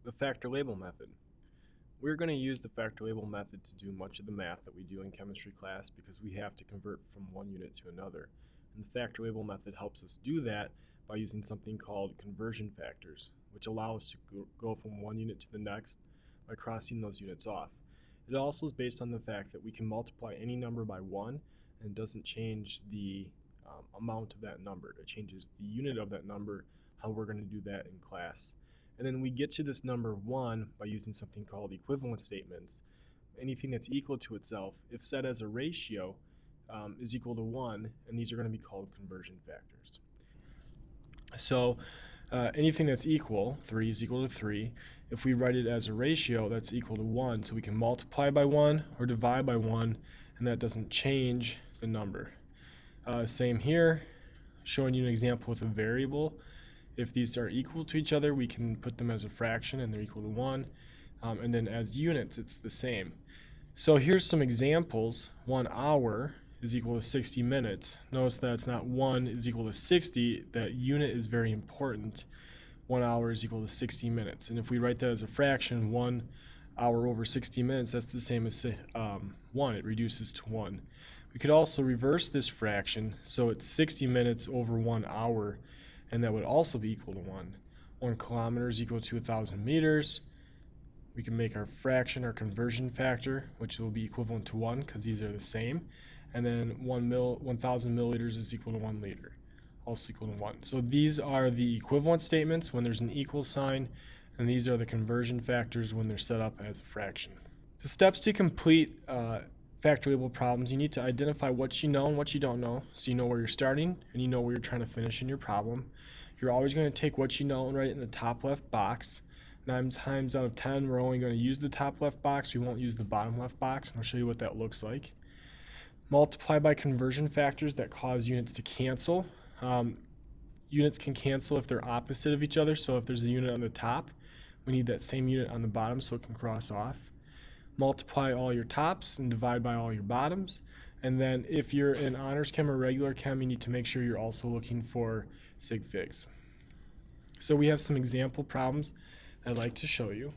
The factor label method. We're going to use the factor label method to do much of the math that we do in chemistry class because we have to convert from one unit to another. And the factor label method helps us do that by using something called conversion factors, which allow us to go from one unit to the next by crossing those units off. It also is based on the fact that we can multiply any number by 1 and it doesn't change the amount of that number. It changes the unit of that number, how we're going to do that in class. And then we get to this number 1 by using something called equivalence statements. Anything that's equal to itself, if set as a ratio, is equal to 1, and these are going to be called conversion factors. So anything that's equal, 3 is equal to 3. If we write it as a ratio, that's equal to 1. So we can multiply by 1 or divide by 1, and that doesn't change the number. Same here, showing you an example with a variable. If these are equal to each other, we can put them as a fraction and they're equal to 1. And then as units, it's the same. So here's some examples. 1 hour is equal to 60 minutes. Notice that it's not 1 is equal to 60. That unit is very important. 1 hour is equal to 60 minutes. And if we write that as a fraction, 1 hour over 60 minutes, that's the same as 1. It reduces to 1. We could also reverse this fraction, so it's 60 minutes over 1 hour, and that would also be equal to 1. 1 kilometer is equal to 1,000 meters. We can make our fraction our conversion factor, which will be equivalent to 1 because these are the same. And then 1,000 milliliters is equal to 1 liter, also equal to 1. So these are the equivalent statements when there's an equal sign, and these are the conversion factors when they're set up as a fraction. The steps to complete factor label problems: you need to identify what you know and what you don't know, so you know where you're starting and you know where you're trying to finish in your problem. You're always going to take what you know and write it in the top left box. 9 times out of 10, we're only going to use the top left box. We won't use the bottom left box, and I'll show you what that looks like. Multiply by conversion factors that cause units to cancel. Units can cancel if they're opposite of each other, so if there's a unit on the top, we need that same unit on the bottom so it can cross off. Multiply all your tops and divide by all your bottoms. And then if you're in honors chem or regular chem, you need to make sure you're also looking for sig figs. So we have some example problems I'd like to show you.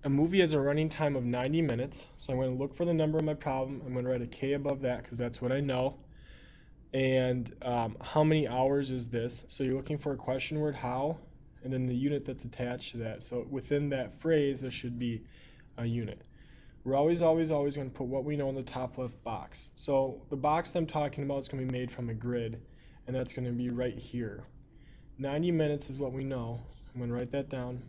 A movie has a running time of 90 minutes, so I'm going to look for the number of my problem. I'm going to write a K above that because that's what I know. And how many hours is this? So you're looking for a question word, how, and then the unit that's attached to that. So within that phrase, there should be a unit. We're always going to put what we know in the top left box. So the box I'm talking about is going to be made from a grid, and that's going to be right here. 90 minutes is what we know. I'm going to write that down.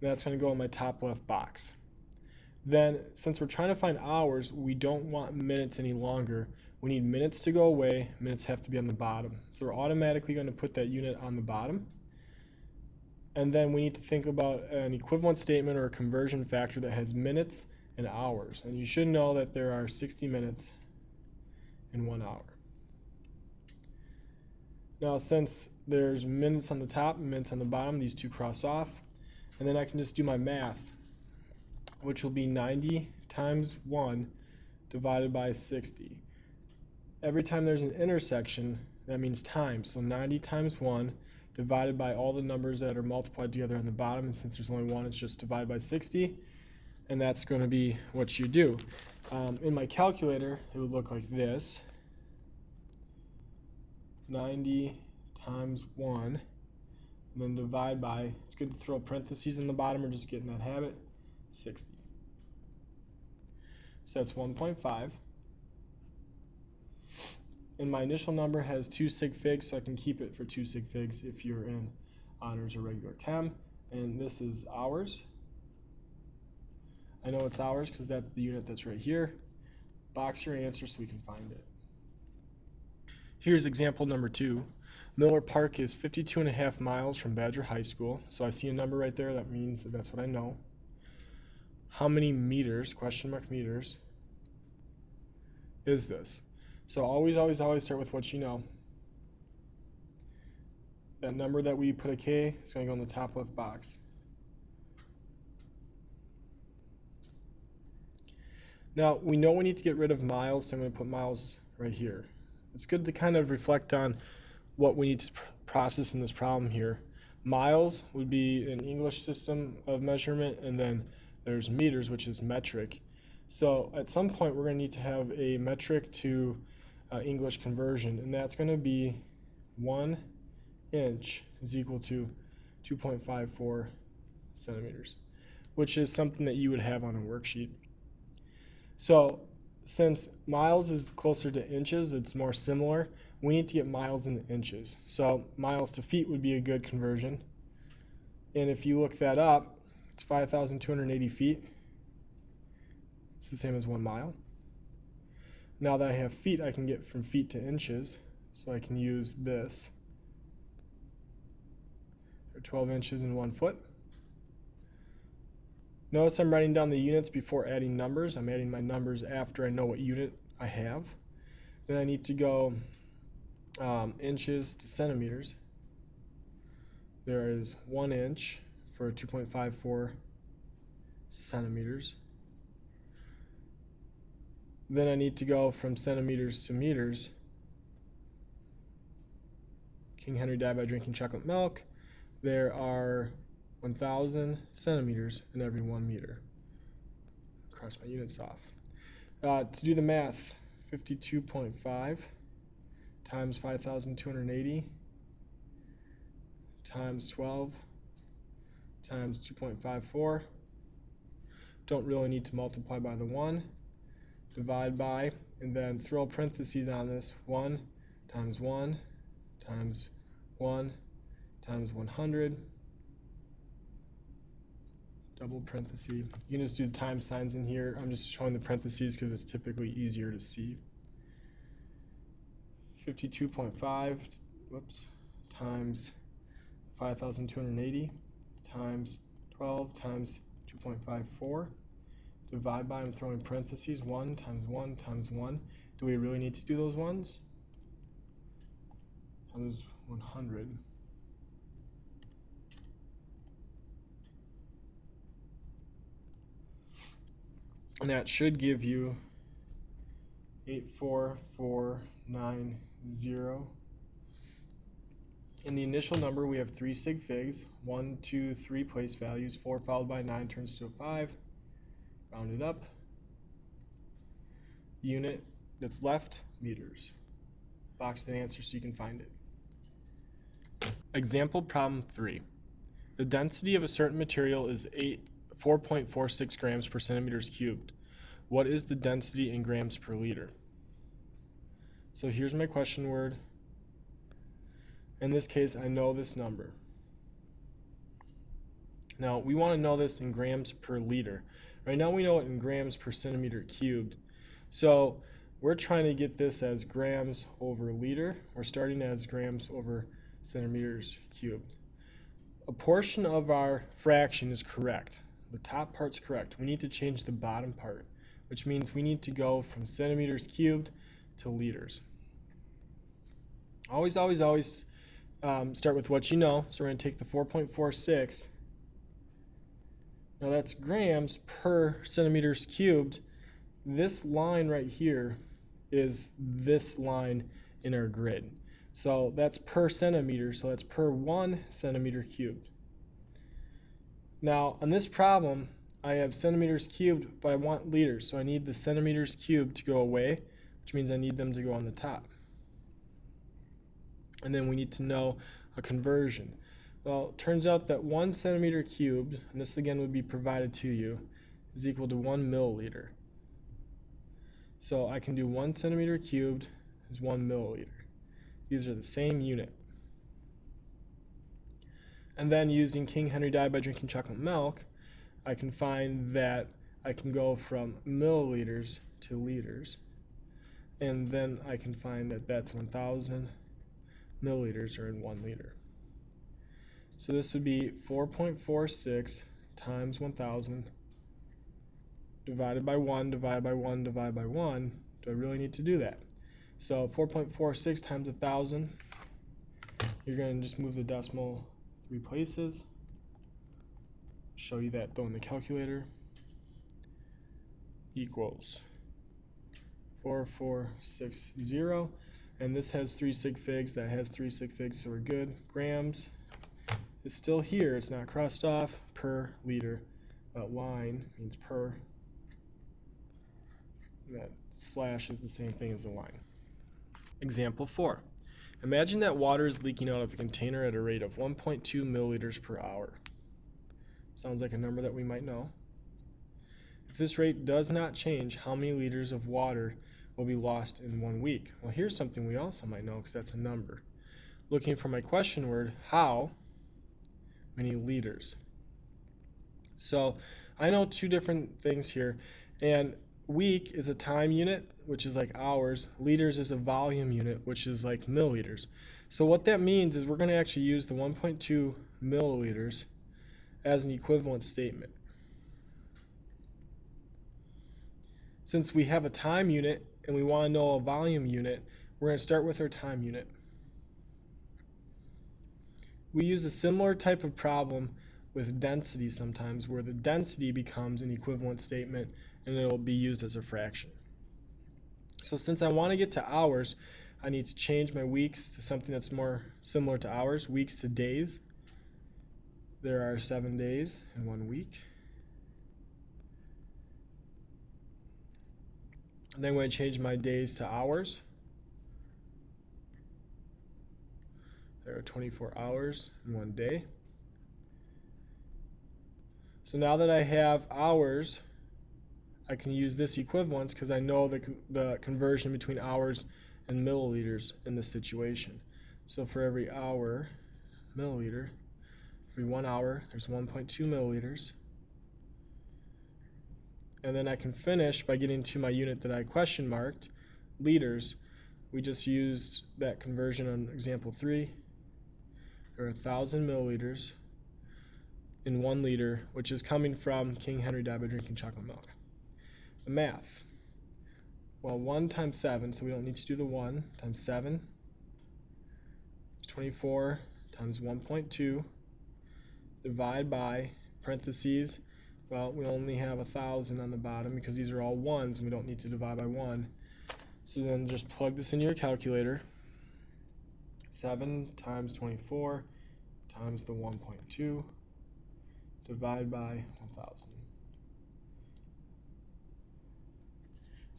That's going to go in my top left box. Then, since we're trying to find hours, we don't want minutes any longer. We need minutes to go away. Minutes have to be on the bottom. So we're automatically going to put that unit on the bottom. And then we need to think about an equivalent statement or a conversion factor that has minutes and hours. And you should know that there are 60 minutes in 1 hour. Now, since there's minutes on the top and minutes on the bottom, these two cross off. And then I can just do my math, which will be 90 times 1 divided by 60. Every time there's an intersection, that means times. So 90 times 1 divided by all the numbers that are multiplied together on the bottom, and since there's only 1, it's just divided by 60, and that's going to be what you do. In my calculator, it would look like this. 90 times 1, and then divide by, it's good to throw parentheses in the bottom or just get in that habit, 60. So that's 1.5. And my initial number has 2 sig figs, so I can keep it for 2 sig figs if you're in honors or regular chem. And this is hours. I know it's hours because that's the unit that's right here. Box your answer so we can find it. Here's example number 2. Miller Park is 52.5 miles from Badger High School. So I see a number right there. That means that that's what I know. How many meters, question mark meters, is this? So always start with what you know. That number that we put a K is going to go in the top left box. Now, we know we need to get rid of miles, so I'm going to put miles right here. It's good to kind of reflect on what we need to process in this problem here. Miles would be an English system of measurement, and then there's meters, which is metric. So at some point we're going to need to have a metric to English conversion, and that's going to be 1 inch is equal to 2.54 centimeters, which is something that you would have on a worksheet. So since miles is closer to inches, it's more similar, we need to get miles into inches. So miles to feet would be a good conversion. And if you look that up, it's 5,280 feet. It's the same as 1 mile. Now that I have feet, I can get from feet to inches. So I can use this. 12 inches in 1 foot. Notice I'm writing down the units before adding numbers. I'm adding my numbers after I know what unit I have. Then I need to go inches to centimeters. There is 1 inch for 2.54 centimeters. Then I need to go from centimeters to meters. King Henry died by drinking chocolate milk. There are 1,000 centimeters in every 1 meter. Cross my units off. To do the math, 52.5 times 5,280 times 12 times 2.54. Don't really need to multiply by the 1. Divide by, and then throw parentheses on this. 1 times 1 times 1 times 100. Double parenthesis. You can just do time signs in here. I'm just showing the parentheses because it's typically easier to see. 52.5 times 5,280 times 12 times 2.54. Divide by, I'm throwing parentheses, 1 times 1 times 1. Do we really need to do those ones? Times 100. And that should give you 84490. In the initial number, we have 3 sig figs, 1, 2, 3 place values, 4 followed by 9 turns to a 5. Round it up. Unit that's left, meters. Box the answer so you can find it. Example problem 3. The density of a certain material is 4.46 grams per centimeters cubed. What is the density in grams per liter? So here's my question word. In this case, I know this number. Now, we want to know this in grams per liter. Right now we know it in grams per centimeter cubed. So we're trying to get this as grams over liter. We're starting as grams over centimeters cubed. A portion of our fraction is correct. The top part's correct. We need to change the bottom part, which means we need to go from centimeters cubed to liters. Always start with what you know. So we're going to take the 4.46. Now that's grams per centimeters cubed. This line right here is this line in our grid. So that's per centimeter, so that's per 1 centimeter cubed. Now on this problem, I have centimeters cubed, but I want liters, so I need the centimeters cubed to go away, which means I need them to go on the top. And then we need to know a conversion. Well, it turns out that 1 centimeter cubed, and this again would be provided to you, is equal to 1 milliliter. So I can do 1 centimeter cubed is 1 milliliter. These are the same unit. And then using King Henry died by drinking chocolate milk, I can find that I can go from milliliters to liters. And then I can find that that's 1,000 milliliters are in 1 liter. So this would be 4.46 times 1,000 divided by 1, divided by 1, divided by 1. Do I really need to do that? So 4.46 times 1,000, you're going to just move the decimal 3 places. Show you that though in the calculator. Equals 4460. And this has 3 sig figs, that has 3 sig figs, so we're good. Grams is still here. It's not crossed off per liter, but line means per. That slash is the same thing as the line. Example 4. Imagine that water is leaking out of a container at a rate of 1.2 milliliters per hour. Sounds like a number that we might know. If this rate does not change, how many liters of water will be lost in 1 week? Well, here's something we also might know because that's a number. Looking for my question word, how many liters? So I know two different things here, and week is a time unit, which is like hours. Liters is a volume unit, which is like milliliters. So what that means is we're going to actually use the 1.2 milliliters as an equivalent statement. Since we have a time unit and we want to know a volume unit, we're going to start with our time unit. We use a similar type of problem with density sometimes, where the density becomes an equivalent statement and it will be used as a fraction. So since I want to get to hours, I need to change my weeks to something that's more similar to hours, weeks to days. There are 7 days in 1 week. And then I'm going to change my days to hours. There are 24 hours in 1 day. So now that I have hours, I can use this equivalence because I know the conversion between hours and milliliters in this situation. So for every hour, milliliter, every 1 hour, there's 1.2 milliliters. And then I can finish by getting to my unit that I question marked, liters. We just used that conversion on example 3. There are 1,000 milliliters in 1 liter, which is coming from King Henry died by drinking chocolate milk. The math. Well, 1 times 7, so we don't need to do the 1, times 7 is 24 times 1.2, divide by, parentheses, well, we only have 1,000 on the bottom because these are all ones and we don't need to divide by 1. So then just plug this in your calculator. 7 times 24 times the 1.2, divide by 1,000.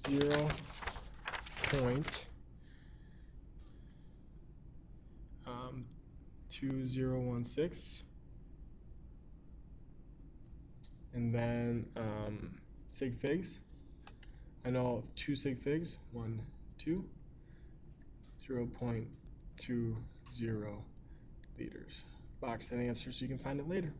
0.2016, and then sig figs. I know 2 sig figs, 1, 2, 0.20 liters. Box that answer so you can find it later.